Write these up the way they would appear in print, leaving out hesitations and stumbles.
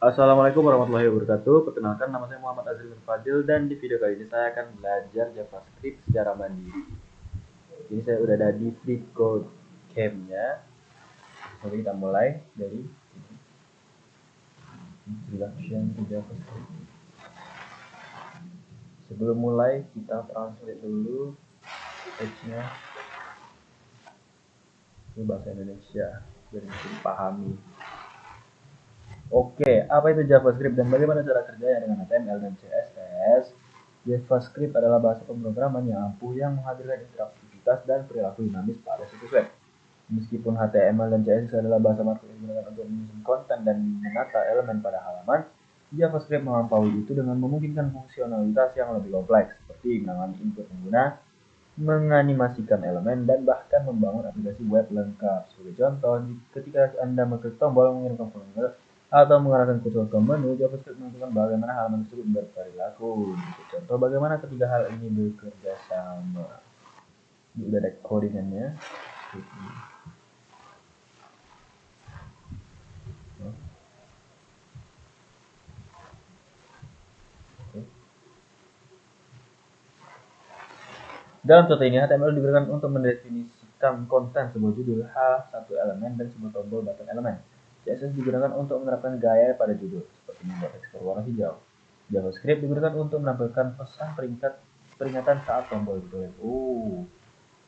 Assalamualaikum warahmatullahi wabarakatuh. Perkenalkan, nama saya Muhammad Azri bin Fadil dan di video kali ini saya akan belajar JavaScript secara mandiri. Ini saya udah ada di free code camp-nya. Jadi kita mulai dari introduction to JavaScript. Sebelum mulai kita translate dulu page-nya ke bahasa Indonesia biar bisa dipahami. Oke, apa itu JavaScript dan bagaimana cara kerjanya dengan HTML dan CSS? JavaScript adalah bahasa pemrograman yang ampuh yang menghadirkan interaktivitas dan perilaku dinamis pada situs web. Meskipun HTML dan CSS adalah bahasa markup yang digunakan untuk menyusun konten dan menata elemen pada halaman, JavaScript melampaui itu dengan memungkinkan fungsionalitas yang lebih kompleks, seperti menangani input pengguna, menganimasikan elemen, dan bahkan membangun aplikasi web lengkap. Sebagai contoh, ketika Anda mengklik tombol mengirimkan formulir atau mengarahkan kursor ke menu, JavaScript menentukan bagaimana halaman tersebut berperilaku. Contoh bagaimana ketiga hal ini bekerja sama. Ini udah ada codingannya. Dalam contoh ini, HTML diberikan untuk mendefinisikan konten sebuah judul, satu elemen, dan sebuah tombol button elemen. CSS digunakan untuk menerapkan gaya pada judul, seperti membuat teks berwarna hijau. JavaScript digunakan untuk menampilkan pesan peringatan saat tombol ditulis.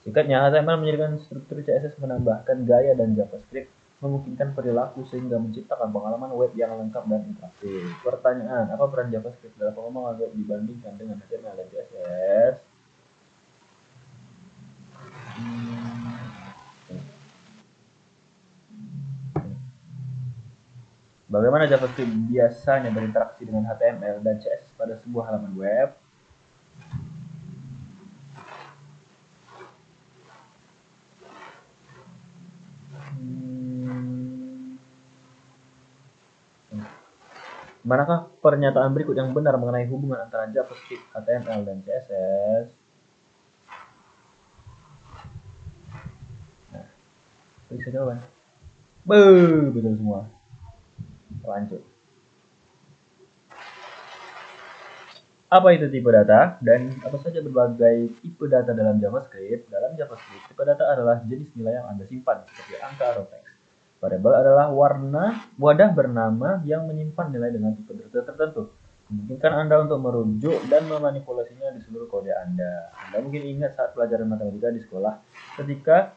Singkatnya, HTML menjadikan struktur CSS menambahkan gaya dan JavaScript memungkinkan perilaku sehingga menciptakan pengalaman web yang lengkap dan interaktif. Pertanyaan, apa peran JavaScript dalam pengembangan web dibandingkan dengan HTML dan CSS? Bagaimana JavaScript biasanya berinteraksi dengan HTML dan CSS pada sebuah halaman web? Manakah pernyataan berikut yang benar mengenai hubungan antara JavaScript, HTML, dan CSS? Nah, periksa jawaban. Betul semua. Lanjut. Apa itu tipe data dan apa saja berbagai tipe data dalam JavaScript? Dalam JavaScript, tipe data adalah jenis nilai yang Anda simpan, seperti angka atau teks. Variabel adalah wadah bernama yang menyimpan nilai dengan tipe data tertentu. Memungkinkan Anda untuk merujuk dan memanipulasinya di seluruh kode Anda. Anda mungkin ingat saat pelajaran matematika di sekolah, ketika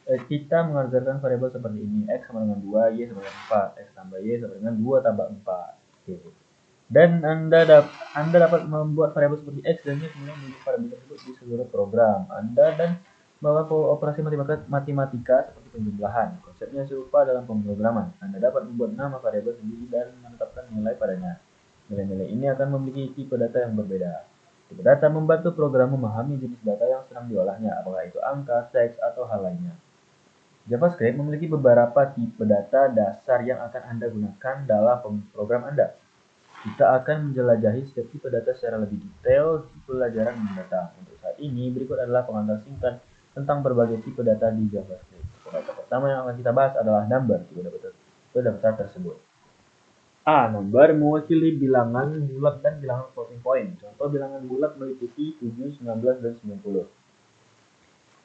kita mengajarkan variabel seperti ini, x sama dengan 2, y sama dengan 4, x tambah y sama dengan 2 tambah 4. Oke. Dan Anda dapat membuat variabel seperti x dan y kemudian memiliki variabel tersebut di seluruh program Anda dan melakukan operasi matematika seperti penjumlahan. Konsepnya serupa dalam pemrograman. Anda dapat membuat nama variabel sendiri dan menetapkan nilai padanya. Nilai-nilai ini akan memiliki tipe data yang berbeda. Tipe data membantu program memahami jenis data yang sedang diolahnya, apakah itu angka, teks, atau hal lainnya. JavaScript memiliki beberapa tipe data dasar yang akan Anda gunakan dalam program Anda. Kita akan menjelajahi setiap tipe data secara lebih detail di pelajaran mendatang. Untuk saat ini, berikut adalah pengantar singkat tentang berbagai tipe data di JavaScript. Tipe data pertama yang akan kita bahas adalah number. Tipe data tersebut. A. Number mewakili bilangan bulat dan bilangan floating point. Contoh bilangan bulat meliputi 7, 19, dan 90.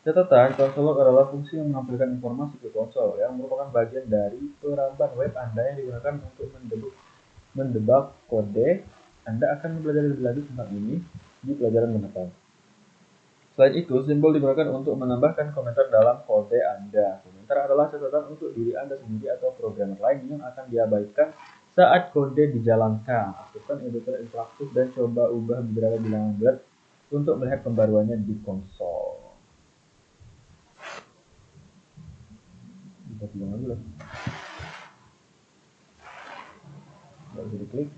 Catatan, console log adalah fungsi yang menampilkan informasi ke konsol yang merupakan bagian dari peramban web Anda yang digunakan untuk mendebak kode. Anda akan mempelajari lebih lanjut tentang ini di pelajaran mendatang. Selain itu, simbol digunakan untuk menambahkan komentar dalam kode Anda. Komentar adalah catatan untuk diri Anda sendiri atau programmer lain yang akan diabaikan saat kode dijalankan. Aktifkan editor interaktif dan coba ubah beberapa bilangan bulat untuk melihat pembaruannya di konsol. Bisa bilangan bulat. Nggak bisa diklik.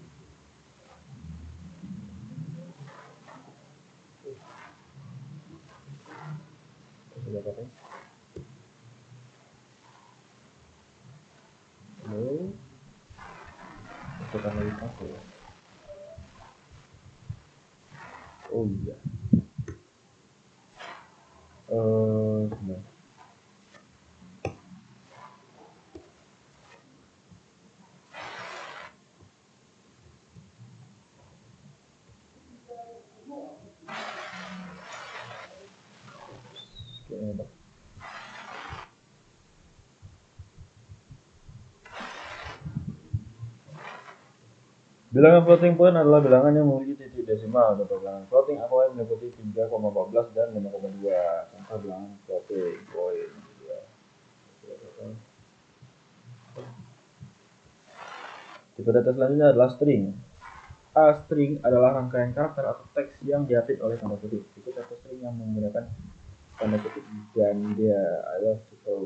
Lalu masukkan lagi password. Oh iya. Sebentar. Bilangan floating point adalah bilangan yang memiliki titik desimal. Contoh bilangan floating AOM meliputi 3,14 dan 5,2. Contoh bilangan floating point. Tipe data selanjutnya adalah string. A string adalah rangkaian karakter atau teks yang diapit oleh tanda kutip. Itu kata string yang menggunakan tanda kutip ganda. I love to go.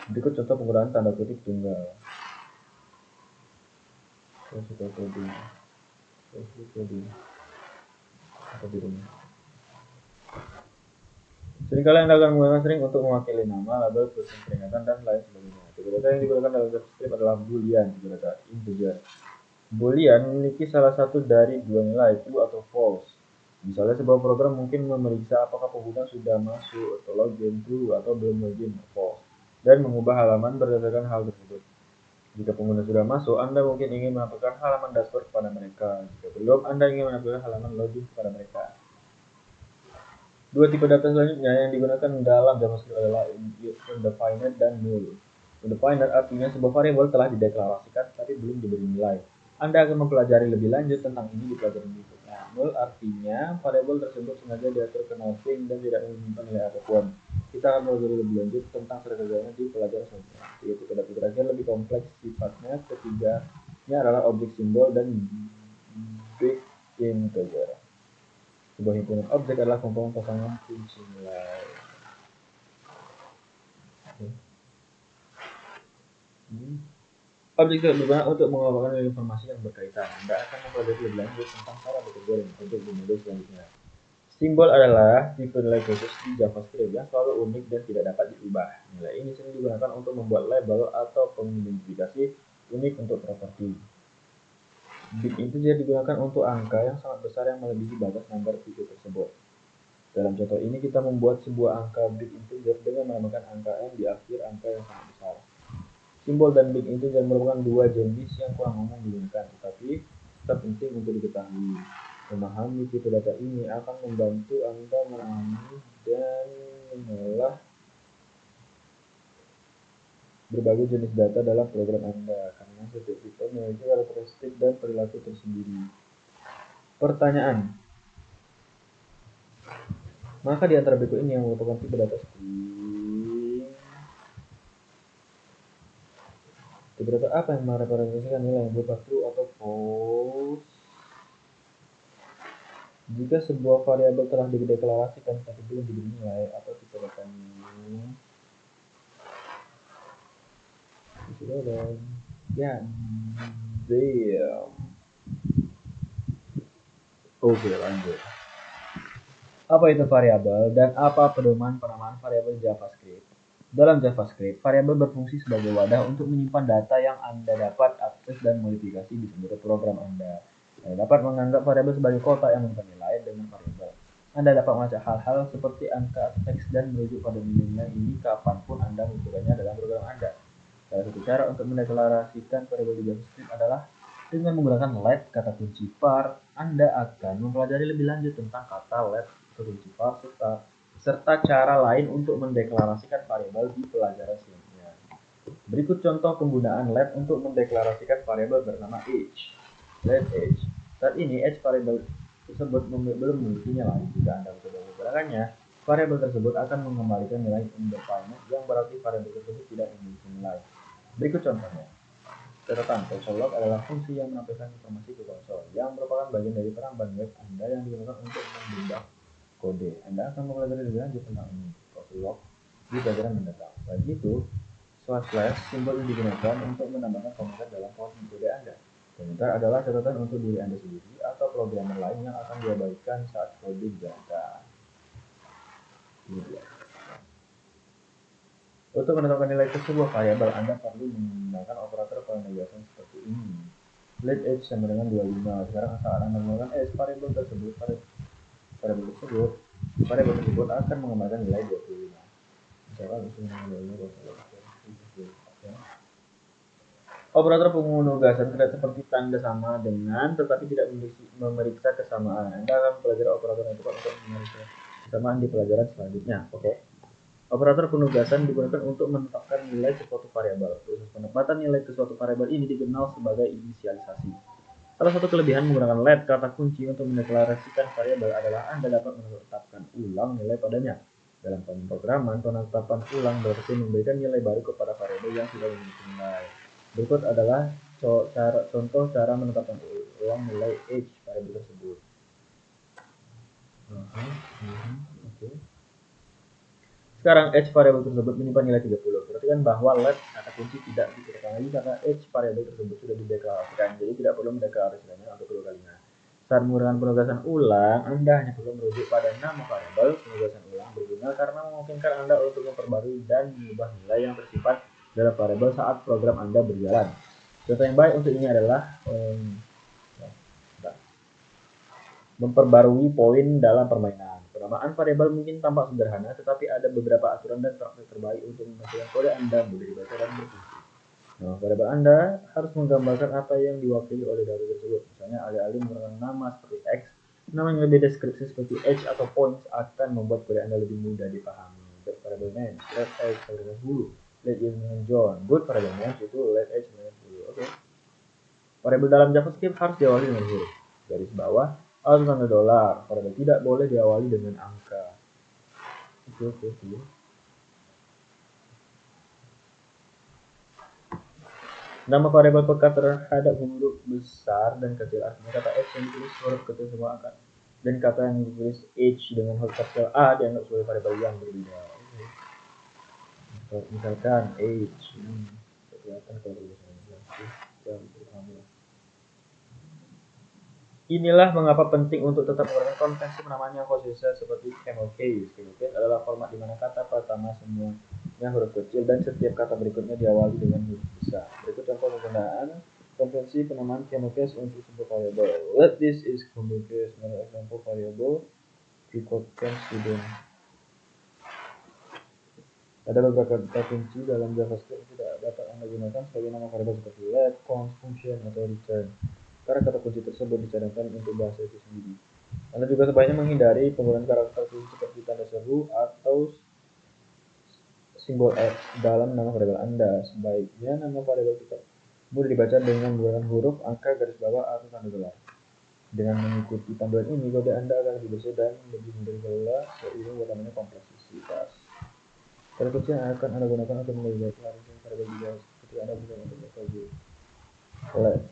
Berikut contoh penggunaan tanda kutip tunggal. Saya suka coding. Apa judulnya? Seringkali Anda akan menggunakan string untuk mewakili nama, label, tulisan peringatan, dan lain sebagainya. Tipe data yang digunakan dalam JavaScript adalah boolean, tipe data integer. Boolean memiliki salah satu dari dua nilai, true atau false. Misalnya sebuah program mungkin memeriksa apakah pengguna sudah masuk atau login, true atau belum login, false, dan mengubah halaman berdasarkan hal tersebut. Jika pengguna sudah masuk, Anda mungkin ingin menampilkan halaman dashboard kepada mereka. Jika belum, Anda ingin menampilkan halaman login kepada mereka. Dua tipe data selanjutnya yang digunakan dalam JavaScript adalah undefined dan null. Undefined artinya sebuah variabel telah dideklarasikan tapi belum diberi nilai. Anda akan mempelajari lebih lanjut tentang ini di pelajaran berikutnya. Null artinya variabel tersebut sengaja diatur ke nothing dan tidak menyimpan nilai apapun. Kita akan mempelajari lebih lanjut tentang serangkaiannya di pelajaran selanjutnya. Tiga tipe data terakhir lebih kompleks sifatnya. Ketiganya adalah objek simbol dan big integer. Sebuah himpunan objek adalah komponen pasangan kunci nilai. Objek berguna untuk mengelompokkan informasi yang berkaitan. Anda akan mempelajari lebih lanjut tentang cara bekerja dengan objek di modul selanjutnya. Simbol adalah tipe nilai khusus di JavaScript yang selalu unik dan tidak dapat diubah. Nilai ini sering digunakan untuk membuat label atau pengidentifikasi unik untuk properti. Big integer digunakan untuk angka yang sangat besar yang melebihi batas nomor tipe tersebut. Dalam contoh ini kita membuat sebuah angka big integer dengan menambahkan angka n di akhir angka yang sangat besar. Simbol dan big integer merupakan dua jenis yang kurang umum digunakan, tetapi tetap penting untuk diketahui. Memahami tipe data ini akan membantu Anda memahami dan mengolah berbagai jenis data dalam program Anda, karena setiap tipe memiliki karakteristik dan perilaku tersendiri. Pertanyaan: maka di antara berikut ini yang merupakan tipe data string? Tipe data apa yang merepresentasikan nilai yang berupa true atau false? Jika sebuah variabel telah dideklarasikan tapi belum diberi nilai, atau tipe datanya? Ya, Oke, lanjut. Apa itu variabel dan apa pedoman penamaan variabel JavaScript? Dalam JavaScript, variabel berfungsi sebagai wadah untuk menyimpan data yang Anda dapat akses dan modifikasi di seluruh program Anda. Anda dapat menganggap variabel sebagai kotak yang menyimpan nilai dengan variabel. Anda dapat melacak hal-hal seperti angka, teks, dan merujuk pada nilai ini kapanpun Anda membutuhkannya dalam program Anda. Salah satu cara untuk mendeklarasikan variabel di JavaScript adalah dengan menggunakan let kata kunci var. Anda akan mempelajari lebih lanjut tentang kata let kunci var serta cara lain untuk mendeklarasikan variabel di pelajaran selanjutnya. Berikut contoh penggunaan let untuk mendeklarasikan variabel bernama age. Let age. Saat ini age variabel tersebut belum memiliki nilai. Jika Anda mencoba menggunakannya, variabel tersebut akan mengembalikan nilai undefined yang berarti variabel tersebut tidak memiliki nilai. Berikut contohnya. Catatan, console log adalah fungsi yang menampilkan informasi ke konsol, yang merupakan bagian dari peramban web Anda yang digunakan untuk mendebak kode. Anda akan mempelajari lebih lanjut tentang ini, console log, di pelajaran mendatang. Selain itu, / simbol yang digunakan untuk menambahkan komentar dalam kode Anda. Komentar adalah catatan untuk diri Anda sendiri atau programmer lain yang akan diabaikan saat kode dijalankan. Ini dia. Untuk menentukan nilai ke sebuah variabel, Anda perlu menggunakan operator penegasan seperti ini. Let age sama dengan 25. Sekarang saat Anda menggunakan variabel tersebut akan mengembalikan nilai 25. Misalkan operator penugasan tidak seperti tanda sama dengan, tetapi tidak memeriksa kesamaan. Anda akan mempelajari operator yang tepat untuk memeriksa kesamaan di pelajaran selanjutnya. Oke. Operator penugasan digunakan untuk menetapkan nilai ke suatu variabel. Proses penempatan nilai ke suatu variabel ini dikenal sebagai inisialisasi. Salah satu kelebihan menggunakan let kata kunci untuk mendeklarasikan variabel adalah Anda dapat menetapkan ulang nilai padanya. Dalam pemrograman, penetapan ulang berarti memberikan nilai baru kepada variabel yang sudah memiliki nilai. Berikut adalah contoh cara menetapkan ulang nilai h variabel tersebut. Okay. Sekarang h variabel tersebut menyimpan nilai 30. Perhatikan bahwa let kata kunci tidak digunakan lagi karena h variabel tersebut sudah dideklarasikan, jadi tidak perlu mendeklarasikannya untuk kedua kalinya. Saat menggunakan penugasan ulang, Anda hanya perlu merujuk pada nama variabel. Penugasan ulang berguna karena memungkinkan Anda untuk memperbarui dan mengubah nilai yang tersimpan dalam variabel saat program Anda berjalan. Contoh yang baik untuk ini adalah memperbarui poin dalam permainan. Penamaan variabel mungkin tampak sederhana, tetapi ada beberapa aturan dan praktik terbaik untuk memastikan kode Anda mudah dibaca dan berfungsi. Nama variabel Anda harus menggambarkan apa yang diwakili oleh data tersebut. Misalnya, alih-alih menggunakan nama seperti X, nama yang lebih deskripsi seperti H atau points akan membuat kode Anda lebih mudah dipahami. Get variabel name, let X variabel hulu, let Y dengan John. Good variabel name itu let H dengan hulu. Oke. Variabel dalam JavaScript harus diawali dengan huruf. Garis bawah atau tanda dolar. Variabel tidak boleh diawali dengan angka. Oke. Nama variabel peka terhadap huruf besar dan kecil. Artinya kata X yang ditulis huruf kecil semua akan, dan kata yang ditulis H dengan huruf kapital A dianggap sebagai variabel yang berbeda. Misalkan H, kelihatan kalau tulisannya. Inilah mengapa penting untuk tetap menggunakan konvensi penamaan yang konsisten seperti camel case. Camel case adalah format di mana kata pertama semuanya huruf kecil dan setiap kata berikutnya diawali dengan huruf besar. Berikut contoh penggunaan konvensi penamaan camel case untuk sebuah variabel. Let this is camel case. Another example variable recordkan student. Ada beberapa kata kunci dalam JavaScript yang tidak dapat Anda gunakan sebagai nama variabel seperti let, const, function, atau return. Karena kata kunci tersebut dicadangkan untuk bahasa itu sendiri. Anda juga sebaiknya menghindari penggunaan karakter khusus seperti tanda seru atau simbol X dalam nama variabel Anda. Sebaiknya nama variabel tetap mudah dibaca dengan menggunakan huruf, angka, garis bawah, atau tanda dolar. Dengan mengikuti panduan ini, kode Anda akan lebih bersih dan lebih mudah dibaca seiring bertambahnya kompleksitas. Kata kunci yang akan Anda gunakan untuk mendeklarasikan variabel juga ketika Anda berusaha untuk metode let.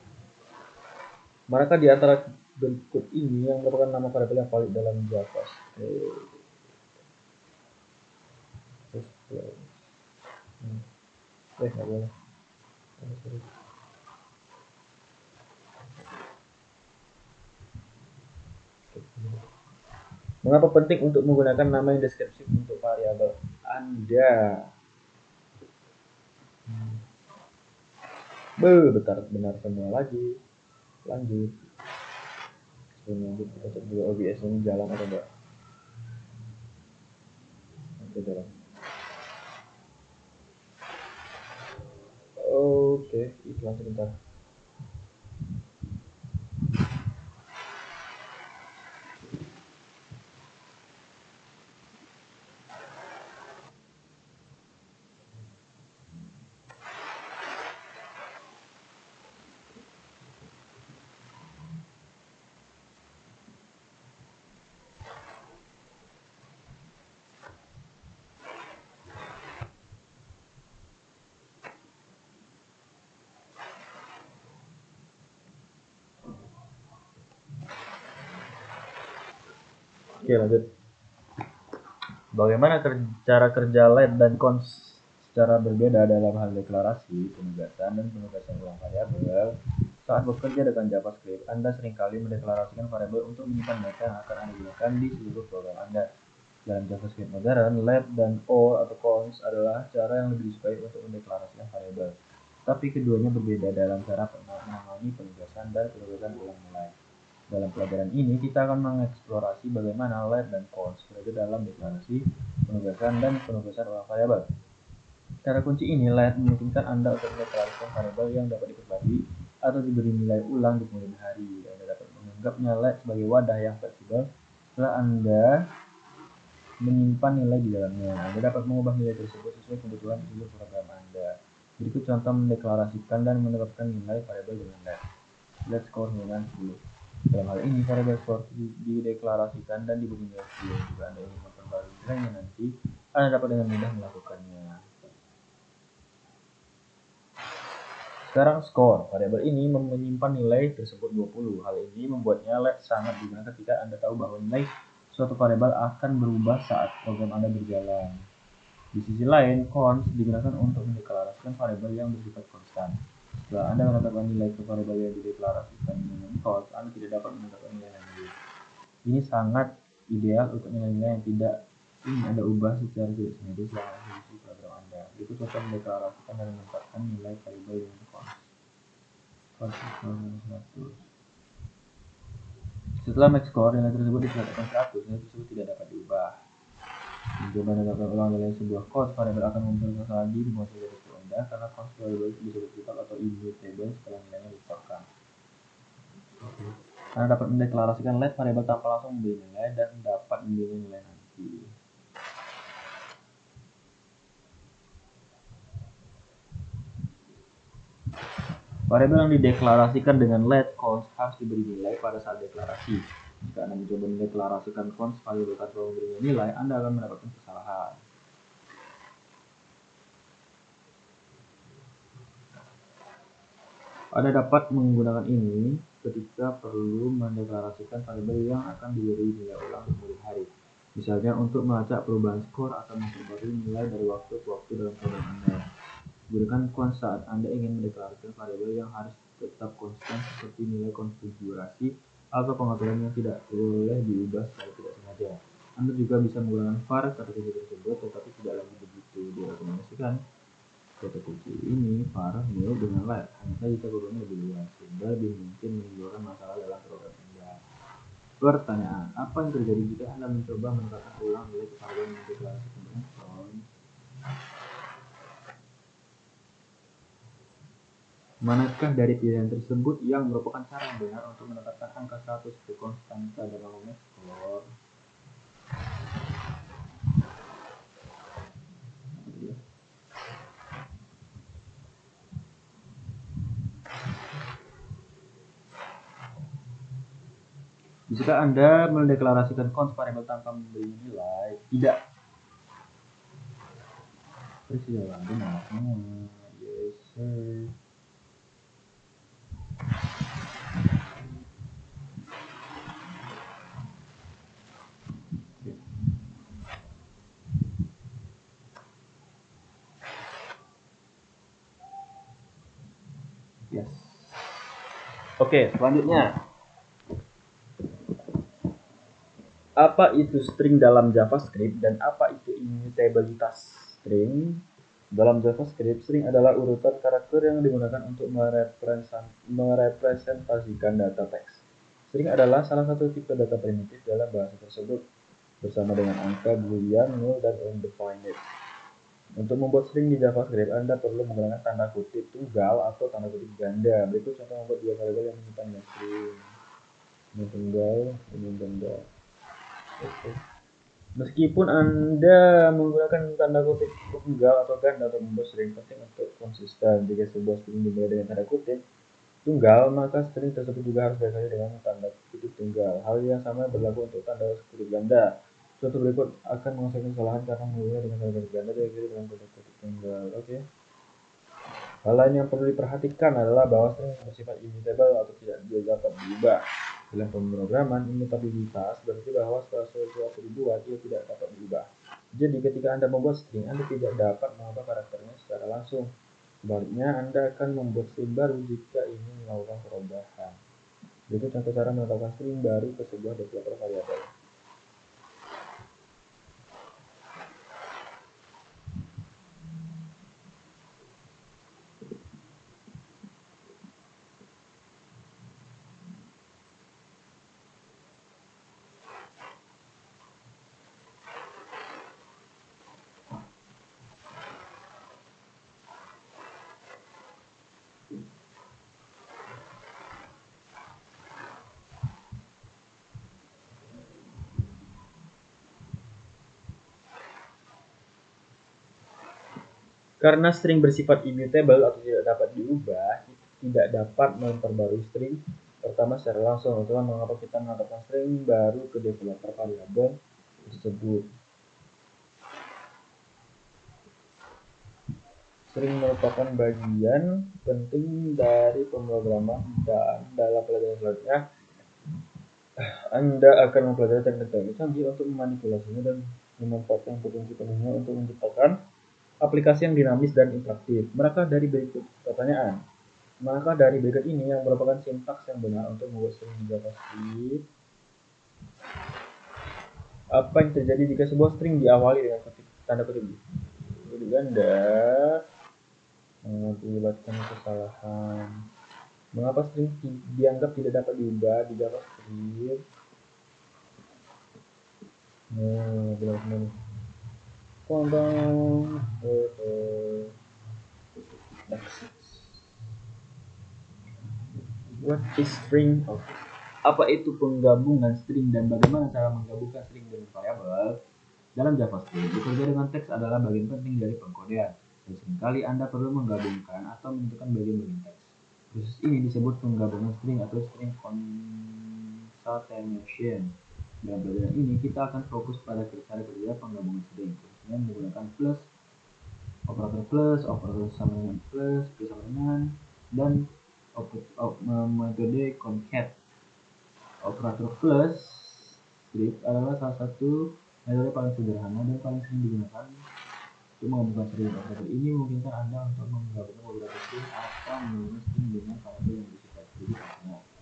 Manakah di antara berikut ini yang merupakan nama variabel yang valid dalam JavaScript? Nggak boleh. Mengapa penting untuk menggunakan nama yang deskriptif untuk variabel Anda? Benar semua lagi. Lanjut. Sebelum lanjut kita cek dulu OBS ini jalan atau enggak. Oke, jalan. Oke, iklan sebentar. Oke, lanjut. Bagaimana cara kerja let dan const secara berbeda dalam hal deklarasi, penugasan, dan penugasan ulang variabel? Saat bekerja dengan JavaScript, Anda seringkali mendeklarasikan variabel untuk menyimpan data yang akan Anda gunakan di seluruh program Anda. Dalam JavaScript modern, let dan or atau const adalah cara yang lebih disukai untuk mendeklarasikan variabel. Tapi keduanya berbeda dalam cara menangani penugasan dan penugasan ulang nilai. Dalam pelajaran ini, kita akan mengeksplorasi bagaimana let dan const berbeda dalam deklarasi, penugasan, dan penugasan ulang variabel. Cara kunci ini let memungkinkan Anda untuk mendeklarasikan variabel yang dapat diperbarui atau diberi nilai ulang di kemudian hari. Anda dapat menganggapnya let sebagai wadah yang fleksibel setelah Anda menyimpan nilai di dalamnya. Anda dapat mengubah nilai tersebut sesuai kebutuhan di seluruh program Anda. Berikut contoh mendeklarasikan dan menetapkan nilai variabel dengan let score dengan 10. Dalam hal ini, variabel score dideklarasikan dan diberi nilai 10. Jika Anda ingin memperbarui nilainya nanti, Anda dapat dengan mudah melakukannya. Sekarang skor. Variabel ini menyimpan nilai tersebut 20. Hal ini membuatnya let sangat digunakan ketika Anda tahu bahwa nilai suatu variabel akan berubah saat program Anda berjalan. Di sisi lain, const digunakan untuk mendeklarasikan variabel yang bersifat konstan. Setelah Anda menetapkan nilai ke variabel yang dideklarasikan dengan const, Anda tidak dapat menetapkan nilai lagi. Ini sangat ideal untuk nilai-nilai yang tidak ingin Anda ubah secara tidak sengaja selama eksekusi program Anda. Berikut contoh mendeklarasikan dan menetapkan nilai variabel dengan const. Setelah max score, nilai tersebut ditetapkan 100, nilai tersebut tidak dapat diubah. Mencoba menetapkan ulang nilai sebuah const variabel akan memperluas lagi dimensi dari Anda karena const variabel bisa bersifat atau immutable setelah nilainya ditetapkan. Anda dapat mendeklarasikan let variabel tanpa langsung memberi nilai dan dapat memberi nilai nanti. Variabel yang dideklarasikan dengan let const harus diberi nilai pada saat deklarasi. Jika Anda mencoba mendeklarasikan const variabel tanpa memberi nilai, Anda akan mendapatkan kesalahan. Anda dapat menggunakan ini ketika perlu mendeklarasikan variabel yang akan diberi nilai ulang di kemudian hari. Misalnya untuk melacak perubahan skor atau memperbarui nilai dari waktu ke waktu dalam program Anda. Gunakan const saat Anda ingin mendeklarasikan variabel yang harus tetap konstan seperti nilai konfigurasi atau pengaturan yang tidak boleh diubah secara tidak sengaja. Anda juga bisa menggunakan var kata kunci tersebut, tetapi tidak lagi begitu direkomendasikan. Kata kunci ini var nil dengan let, hanya saja cakupannya lebih luas, sehingga lebih mungkin menimbulkan masalah dalam program Anda. Pertanyaan, apa yang terjadi jika Anda mencoba menetapkan ulang nilai ke variabel yang dideklarasikan dengan const? Manakah dari pilihan tersebut yang merupakan cara yang benar untuk menetapkan angka 100 sebagai konstanta dalam max score? Jika Anda mendeklarasikan const variabel tanpa memberi nilai, tidak. Yes, sir. Yes. Oke, selanjutnya. Apa itu string dalam JavaScript dan apa itu immutabilitas string? Dalam JavaScript, string adalah urutan karakter yang digunakan untuk merepresentasikan data teks. String adalah salah satu tipe data primitif dalam bahasa tersebut, bersama dengan angka boolean, null, dan undefined. Untuk membuat string di JavaScript, Anda perlu menggunakan tanda kutip tunggal atau tanda kutip ganda. Berikut contoh membuat dua variabel yang menyimpan string. Ini tunggal, ini ganda. Meskipun Anda menggunakan tanda kutip tunggal atau ganda untuk membuat string, penting untuk konsisten. Jika sebuah string dimulai dengan tanda kutip tunggal, maka string tersebut juga harus diakhiri dengan tanda kutip tunggal. Hal yang sama berlaku untuk tanda kutip ganda. Contoh berikut akan menghasilkan kesalahan karena memulai dengan tanda kutip ganda diakhiri dengan tanda kutip tunggal. Oke. Hal lain yang perlu diperhatikan adalah bahwa string bersifat immutable atau tidak dapat diubah. Dalam pemrograman, immutabilitas berarti bahwa setelah sesuatu dibuat, ia tidak dapat diubah. Jadi ketika Anda membuat string, Anda tidak dapat mengubah karakternya secara langsung. Sebaliknya, Anda akan membuat string baru jika ingin melakukan perubahan. Berikut contoh cara menetapkan string baru ke sebuah developer variabel. Karena string bersifat immutable atau tidak dapat diubah, tidak dapat memperbarui string pertama secara langsung. Itulah mengapa kita mengangkatkan string baru ke developer variabel tersebut. String merupakan bagian penting dari pemrograman dan dalam pelajaran selanjutnya Anda akan mempelajari teknik-teknik canggih untuk memanipulasinya dan memanfaatkan potensi penuhnya untuk menciptakan aplikasi yang dinamis dan interaktif. Maka dari berikut ini yang merupakan sintaks yang benar untuk membuat string JavaScript. Apa yang terjadi jika sebuah string diawali dengan tanda kutip ganda mengakibatkan kesalahan? Mengapa string dianggap tidak dapat diubah di JavaScript? Benar-benar. What is string? Apa itu penggabungan string dan bagaimana cara menggabungkan string dengan variabel? Dalam JavaScript, bekerja dengan teks adalah bagian penting dari pengkodean. Dan seringkali Anda perlu menggabungkan atau menentukan bagian-bagian teks. Proses ini disebut penggabungan string atau string concatenation. Dalam pelajaran ini, kita akan fokus pada cara kerja penggabungan string, khususnya menggunakan plus, operator sama dengan plus, bersama dengan, dan metode concat. Operator plus strip adalah salah satu metode paling sederhana dan paling sering digunakan untuk menggabungkan string. Operator ini memungkinkan Anda untuk menggabungkan beberapa string atau menggabungkan string dengan variabel yang bersifat pribadi.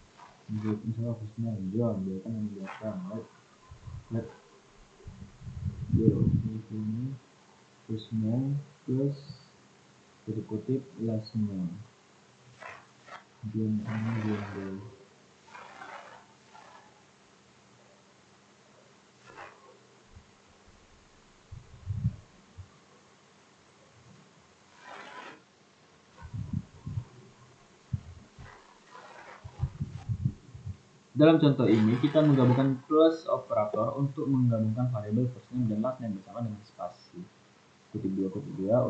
Misalnya khususnya John, dia kan yang biasa let ini first name plus tutup kutip last name. John. Dalam contoh ini, kita menggabungkan plus operator untuk menggabungkan variabel first name dan last name bersama dengan spasi kutip 2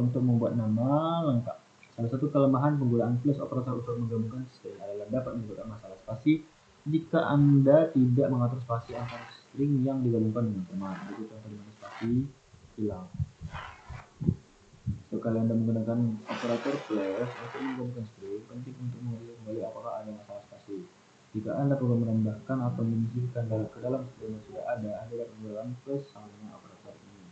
untuk membuat nama lengkap. Salah satu kelemahan penggunaan plus operator untuk menggabungkan string adalah dapat menimbulkan masalah spasi jika Anda tidak mengatur spasi antara string yang digabungkan dengan teman. Jadi contoh dengan spasi hilang. Sekali Anda menggunakan operator plus untuk menggabungkan string, penting untuk melihat kembali apakah ada masalah spasi. Jika Anda perlu menambahkan atau menyisipkan ke dalam string yang sudah ada, Anda dapat menggunakan plus sama dengan operator ini.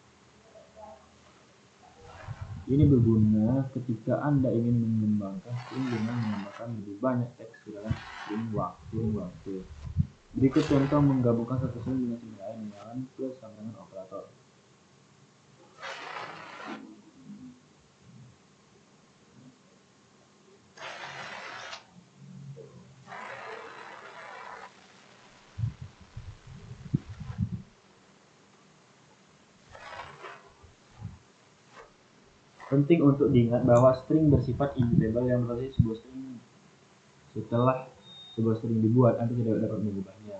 Ini berguna ketika Anda ingin mengembangkan string dengan menambahkan lebih banyak teks ke dalam string waktu. Berikut contoh menggabungkan satu string dengan string lain dengan plus sama dengan operator. Penting untuk diingat bahwa string bersifat immutable yang berarti sebuah string setelah sebuah string dibuat, Anda tidak dapat mengubahnya.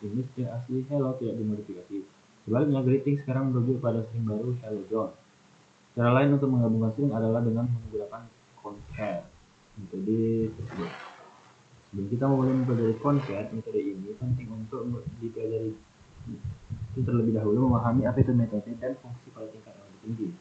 Ini string asli hello tidak dimodifikasi. Sebaliknya, greeting sekarang merujuk pada string baru hello John. Cara lain untuk menggabungkan string adalah dengan menggunakan concat metode tersebut. Sebelum kita mulai mempelajari concat, metode ini penting untuk dipelajari terlebih dahulu memahami apa itu metode dan fungsi pada tingkat yang lebih tinggi.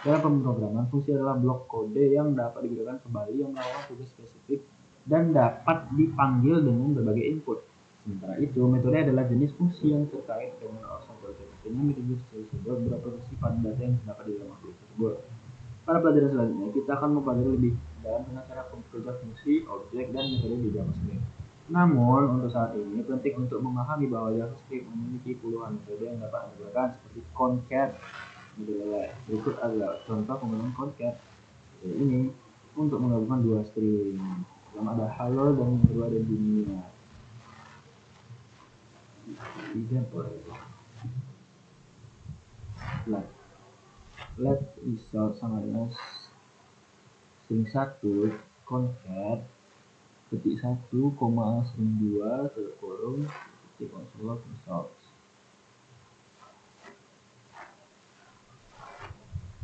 Dalam pemrograman, fungsi adalah blok kode yang dapat digunakan kembali yang melakukan tugas spesifik dan dapat dipanggil dengan berbagai input. Sementara itu, metode adalah jenis fungsi yang terkait dengan urusan proses. Dengan metode tersebut beberapa sifat data yang terdapat di dalam objek tersebut. Pada pelajaran selanjutnya, kita akan mempelajari lebih dalam tentang cara bekerja fungsi, objek, dan metode di JavaScript. Namun, untuk saat ini, penting untuk memahami bahwa JavaScript memiliki puluhan metode yang dapat digunakan seperti concat. Berikut adalah contoh penggunaan concat ini untuk menggabungkan dua string. Yang ada hello dan yang kedua ada dunia. Example. Let result sama dengan string 1 concat ketik 1, string 2 terkurung ketik results.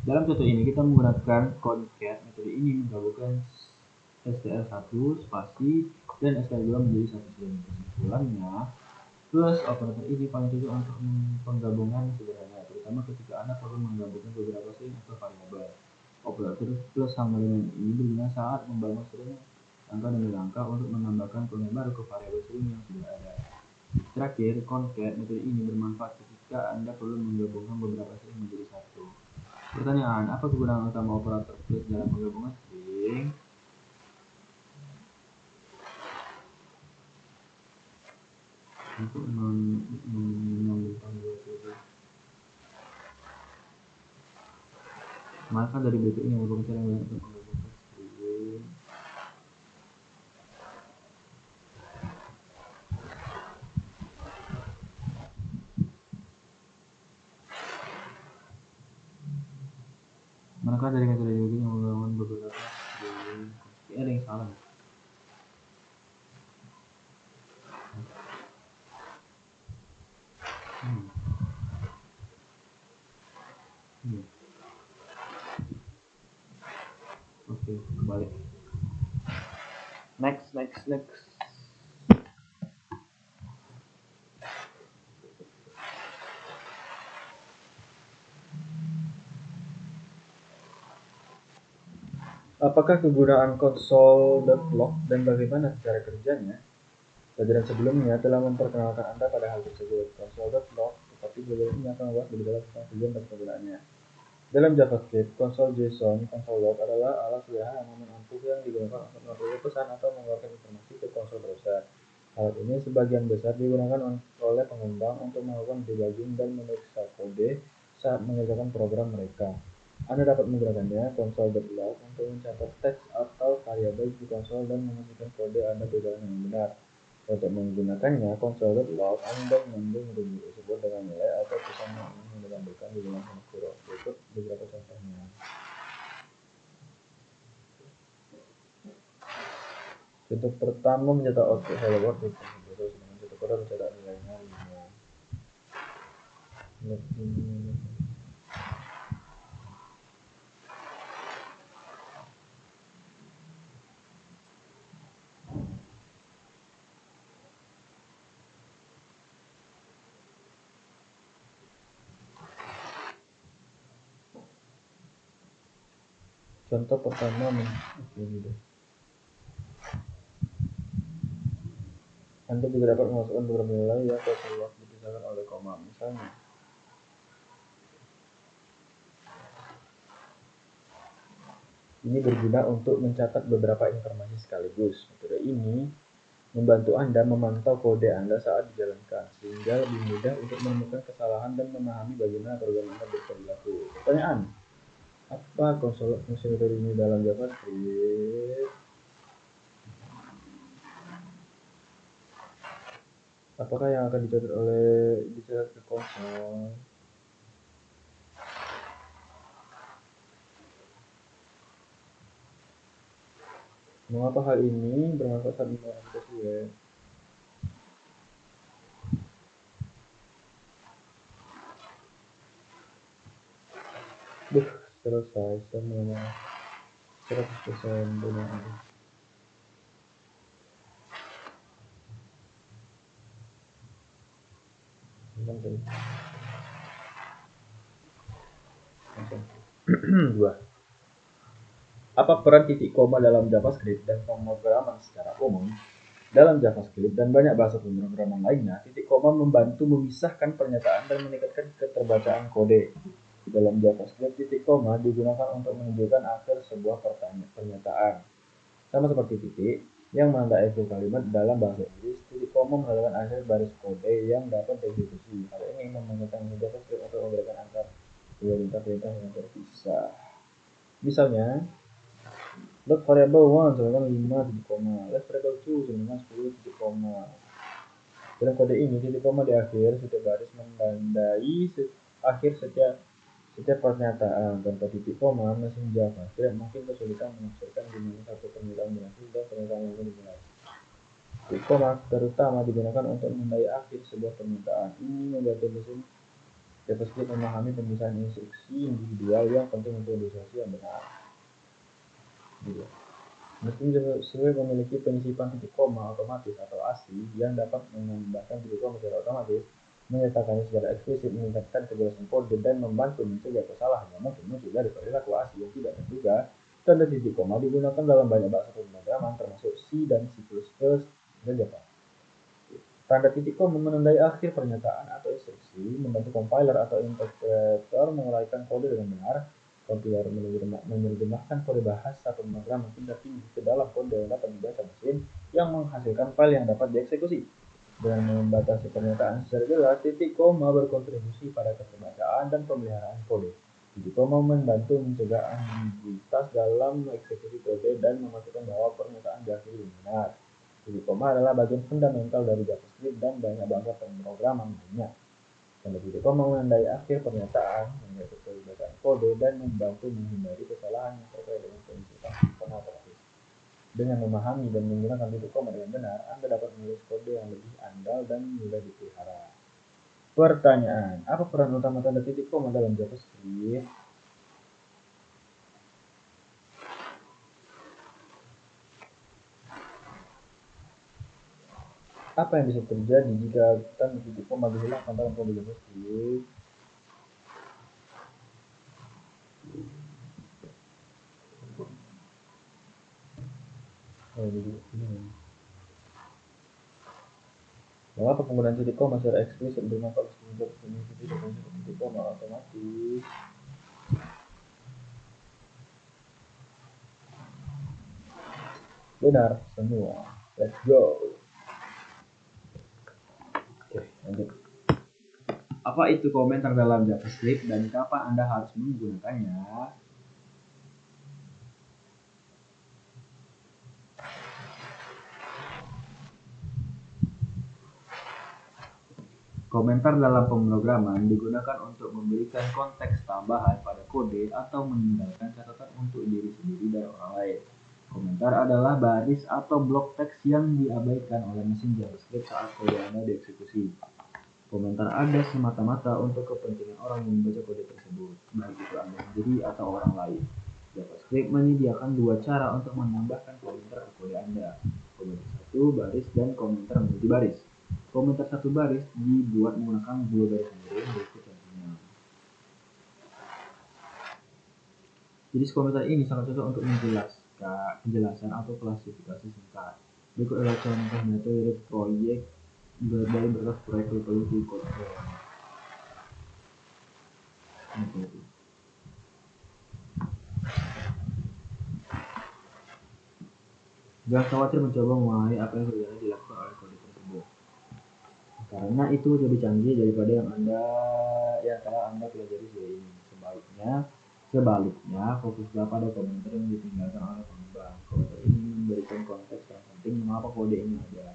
Dalam contoh ini kita menggunakan concat. Metode ini menggabungkan str1 spasi dan str2 menjadi satu string. Kesimpulannya, plus operator ini paling cocok untuk penggabungan sederhana, terutama ketika Anda perlu menggabungkan beberapa string atau variabel. Operator plus sama dengan ini berguna saat membangun string angka demi angka untuk menambahkan kode baru ke variabel string yang sudah ada. Terakhir, concat. Metode ini bermanfaat ketika Anda perlu menggabungkan beberapa string menjadi satu. Pertanyaan, apa kegunaan utama operator plus dalam penggabungan string? Untuk menyambungkan dua string. Maka dari berikut ini merupakan cara yang banyak untuk menggabungkan string. Manakah dari metode ini yang menggabungkan beberapa string? Ada yang salah. Oke, kembali. Next. Apakah kegunaan console.log dan bagaimana cara kerjanya? Pelajaran sebelumnya telah memperkenalkan Anda pada hal tersebut. Console.log seperti berikut ini akan membahas lebih dalam tentang tujuan dan penggunaannya. Dalam JavaScript, console.json console.log adalah alat sederhana namun ampuh yang digunakan untuk mengirim pesan atau mengeluarkan informasi ke konsol browser. Alat ini sebagian besar digunakan oleh pengembang untuk melakukan debugging dan memeriksa kode saat mengerjakan program mereka. Anda dapat menggunakannya console.log untuk mencatat teks atau variabel di konsol dan memastikan kode Anda berjalan dengan benar. Untuk menggunakannya, console.log Anda menyambung rumus tersebut dengan nilai atau pesan yang ingin ditampilkan di dalam kurung. Berikut beberapa contohnya. Contoh pertama mencetak output hello world di konsol, sedangkan contoh kedua mencetak nilainya 5. Contoh pertama Anda juga dapat memasukkan beberapa nilai yang konsol dipisahkan oleh koma. Misalnya, ini berguna untuk mencatat beberapa informasi sekaligus. Metode ini membantu Anda memantau kode Anda saat dijalankan, sehingga lebih mudah untuk menemukan kesalahan dan memahami bagaimana program Anda berperilaku. Pertanyaan, apa fungsi metode ini dalam JavaScript? Apakah yang akan dicatat ke konsol? Mengapa hal ini bermanfaat saat menggunakan aplikasi web? Selesai semua 100% benar. Dua. Apa peran titik koma dalam JavaScript dan pemrograman secara umum? Dalam JavaScript dan banyak bahasa pemrograman lainnya, titik koma membantu memisahkan pernyataan dan meningkatkan keterbacaan kode. Di dalam JavaScript, titik koma digunakan untuk menunjukkan akhir sebuah pernyataan. Sama seperti titik yang menandai akhir kalimat dalam bahasa Inggris, titik koma menandakan akhir baris kode yang dapat dieksekusi. Hal ini memungkinkan JavaScript untuk membedakan antar dua perintah yang terpisah. Misalnya, let variable 1 sama dengan 5 titik koma, let variable 2 sama dengan 10 titik koma. Dalam kode ini, titik koma di akhir setiap baris menandai akhir setiap pernyataan. Tanpa titik koma, mesin JavaScript mungkin kesulitan menafsirkan di mana satu pernyataan berakhir dan pernyataan yang dimulai. Titik koma terutama digunakan untuk menandai akhir sebuah pernyataan. Ini membantu mesin JavaScript memahami pemisahan instruksi individual yang penting untuk ilustrasi yang benar. Gitu. Meski JavaScript memiliki penyisipan titik koma otomatis atau ASCII yang dapat menambahkan titik koma secara otomatis, menyatakannya secara eksplisit meningkatkan kejelasan kode dan membantu mencegah kesalahan yang mungkin muncul dari perilaku ASCII yang tidak terduga. Tanda titik koma digunakan dalam banyak bahasa pemrograman termasuk C dan C++ dan Java. Tanda titik koma menandai akhir pernyataan atau instruksi, membantu compiler atau interpreter menguraikan kode dengan benar. Compiler menerjemahkan kode bahasa pemrograman tingkat tinggi ke dalam kode yang dapat dibaca mesin yang menghasilkan file yang dapat dieksekusi. Dengan membatasi pernyataan secara jelas, titik koma berkontribusi pada keterbacaan dan pemeliharaan kode. Titik koma membantu mencegah ambiguitas dalam eksekusi kode dan memastikan bahwa pernyataan diakhiri dengan benar. Titik koma adalah bagian fundamental dari JavaScript dan banyak bahasa pemrograman lainnya. Tanda titik koma menandai akhir pernyataan, mengatur keterlibatan kode, dan membantu menghindari kesalahan yang terkait dengan penyisipan koma otomatis. Dengan memahami dan menggunakan titik koma dengan benar, Anda dapat menulis kode yang lebih andal dan mudah dipelihara. Pertanyaan, apa peran utama tanda titik koma dalam JavaScript? Apa yang bisa terjadi jika tanda titik koma dihilangkan dalam kode JavaScript? Mengapa penggunaan titik koma secara eksplisit bermanfaat untuk mengikuti definisi titik koma otomatis? Benar semua. Let's go. Oke, lanjut. Apa itu komentar dalam JavaScript dan kapan Anda harus menggunakannya? Komentar dalam pemrograman digunakan untuk memberikan konteks tambahan pada kode atau meninggalkan catatan untuk diri sendiri dan orang lain. Komentar adalah baris atau blok teks yang diabaikan oleh mesin JavaScript saat kode Anda dieksekusi. Komentar ada semata-mata untuk kepentingan orang yang membaca kode tersebut, baik itu Anda sendiri atau orang lain. JavaScript menyediakan dua cara untuk menambahkan komentar ke kode Anda, komentar satu baris dan komentar multibaris. Komentar satu baris dibuat menggunakan dua garis miring berikut contohnya. Jadi komentar ini sangat cocok untuk menjelaskan penjelasan atau klasifikasi singkat. Berikut adalah contoh metode proyek dari berkas proyek reproduksi kode. Jangan khawatir mencoba memahami apa yang sebenarnya dilakukan oleh kode tersebut, karena itu lebih canggih daripada yang telah Anda pelajari sejauh ini. Sebaliknya, fokuslah pada komentar yang ditinggalkan oleh pengembang. Komentar ini memberikan konteks yang penting mengapa kode ini ada.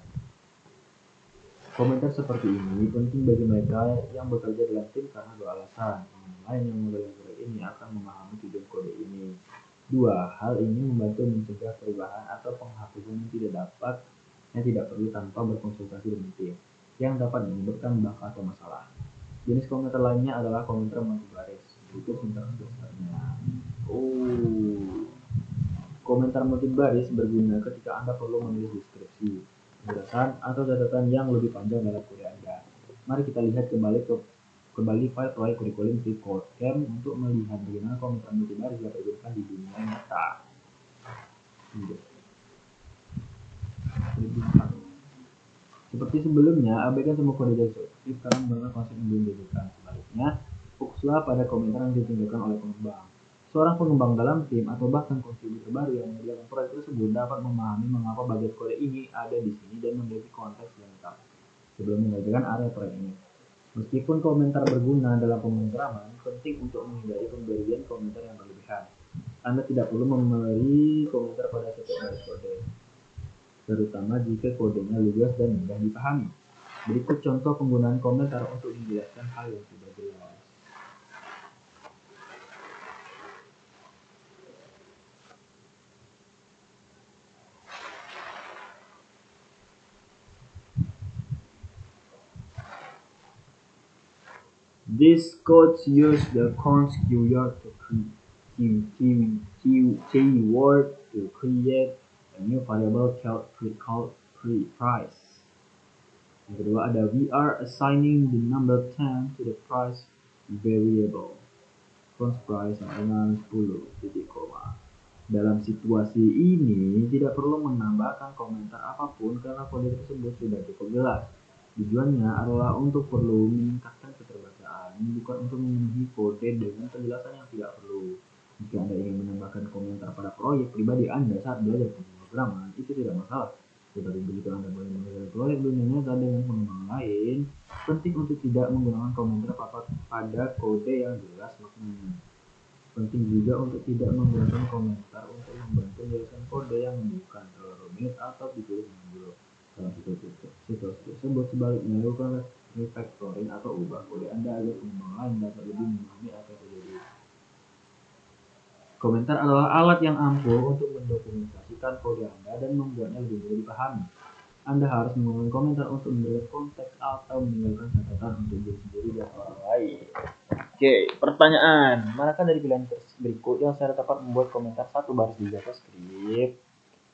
Komentar seperti ini penting bagi mereka yang bekerja dalam tim karena dua alasan. Yang lain yang mengenai proyek ini akan memahami tujuan kode ini. Dua, hal ini membantu mencegah perubahan atau penghapusan yang tidak perlu tanpa berkonsultasi dengan tim, yang dapat menyebabkan bug atau masalah. Jenis komentar lainnya adalah komentar multibaris. Berikut sintaks dasarnya. Komentar multibaris berguna ketika Anda perlu menulis deskripsi, penjelasan, atau catatan yang lebih panjang dalam kode Anda. Mari kita lihat kembali file proyek kurikulum di CodeCamp untuk melihat bagaimana komentar multibaris dapat digunakan di dunia nyata. Seperti sebelumnya, abaikan semua kode JavaScript karena menggunakan konsep yang belum diberikan. Sebaliknya, fokuslah pada komentar yang ditinggalkan oleh pengembang. Seorang pengembang dalam tim atau bahkan kontributor baru yang mengerjakan proyek tersebut dapat memahami mengapa bagian kode ini ada di sini dan memiliki konteks yang lengkap sebelum mengerjakan area proyek ini. Meskipun komentar berguna dalam pemrograman, penting untuk menghindari pemberian komentar yang berlebihan. Anda tidak perlu memberi komentar pada setiap baris kode, terutama jika kodenya lugas dan mudah dipahami. Berikut contoh penggunaan komentar untuk menjelaskan hal yang sudah jelas. These codes use the const keyword keyword to create a new variable called price. Yang kedua ada we are assigning the number 10 to the price variable. Const price sama dengan 10 titik koma. Dalam situasi ini tidak perlu menambahkan komentar apapun karena kode tersebut sudah cukup jelas. Tujuannya adalah untuk perlu meningkatkan keterbacaan, bukan untuk memenuhi kode dengan penjelasan yang tidak perlu. Jika Anda ingin menambahkan komentar pada proyek pribadi Anda saat belajar pemrograman, itu tidak masalah. Tetapi begitu Anda mulai mengerjakan proyek dunia nyata dengan pengembangan lain, penting untuk tidak menggunakan komentar pada kode yang jelas maknanya. Penting juga untuk tidak menggunakan komentar untuk membantu menjelaskan kode yang bukan terlalu rumit atau ditulis dengan dulu. Dalam situasi tersebut, sebaliknya lakukan refactoring atau ubah kode Anda agar pengembang lain dapat lebih memahami apa yang terjadi. Komentar adalah alat yang ampuh untuk mendokumentasikan kode Anda dan membuatnya lebih mudah dipahami. Anda harus menggunakan komentar untuk menjelaskan konteks atau meninggalkan catatan untuk diri sendiri dan orang lain. Oke, pertanyaan. Manakah dari pilihan berikut yang secara tepat membuat komentar satu baris di JavaScript?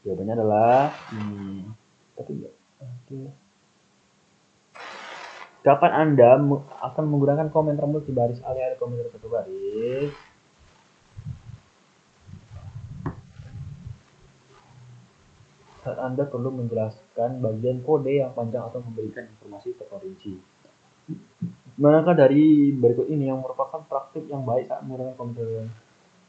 Jawabannya adalah ini. Tapi enggak. Oke. Kapan Anda akan menggunakan komentar multibaris alih-alih komentar satu baris? Saat Anda perlu menjelaskan bagian kode yang panjang atau memberikan informasi terperinci. Manakah dari berikut ini yang merupakan praktik yang baik saat menggunakan komentar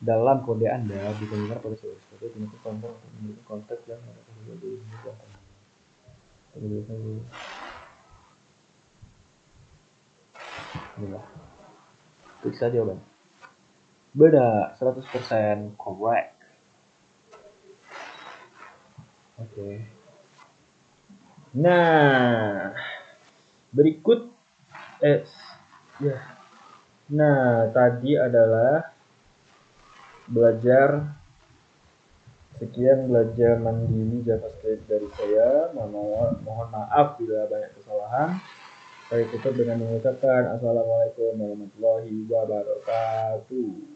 dalam kode Anda dibandingkan pada sebuah kode dengan komentar untuk memberikan konteks yang lebih mudah. Inilah. Periksa jawaban. Benar, 100% correct. Oke. Nah, berikut ya. Nah, tadi adalah belajar mandiri JavaScript dari saya. Mohon maaf bila banyak kesalahan. Saya tutup dengan mengucapkan Assalamualaikum warahmatullahi wabarakatuh.